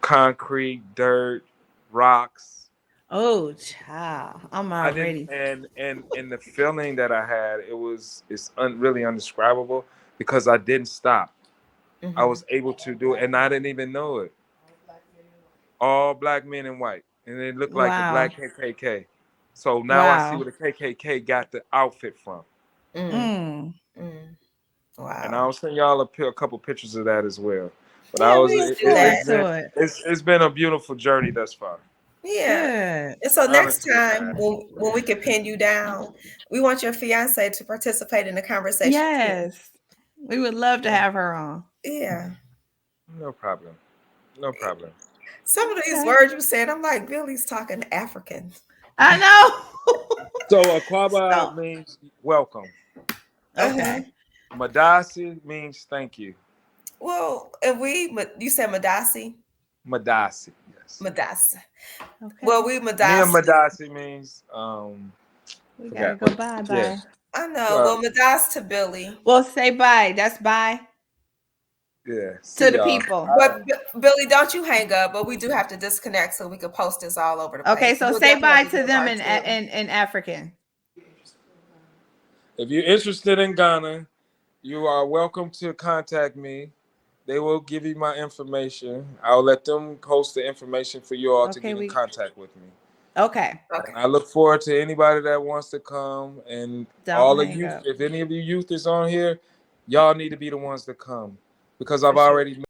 Concrete, dirt, rocks. Oh, child. I'm I didn't, already. and the feeling that I had, really undescribable, because I didn't stop. I was able to do it, and I didn't even know it. All black men in white, and it looked like the Wow. black KKK. So now I see Wow. where the KKK got the outfit from. Mm. Wow. And I'll send y'all a couple pictures of that as well. But Yeah, we look forward to it. it's been a beautiful journey thus far. Yeah. Good. And so next Honestly, time when we can pin you down, we want your fiance to participate in the conversation too. Yes. We would love to have her on. Yeah. No problem. No problem. Some of these Okay. words you said, I'm like, Billy's talking African. I know. So Akwaba So- means welcome. Okay. Madasi means thank you. Well, you said Madasi? Madasi, yes. Madasi. Okay. Well, we Me Madasi. and Madasi means We gotta go bye. Yeah. I know. Well, Madasi to Billy. Well, say bye. That's bye. Yeah. to See the y'all. people. But Billy, don't you hang up. But we do have to disconnect so we can post this all over the place. Okay, so We'll say definitely bye have to do a them part in two. African. If you're interested in Ghana, you are welcome to contact me. They will give you my information. I'll let them post the information for you all to Okay, get in contact with me. Okay. Okay. And I look forward to anybody that wants to come. And Don't all the hang youth, up. if any of you youth is on here, y'all need to be the ones to come because For I've sure. already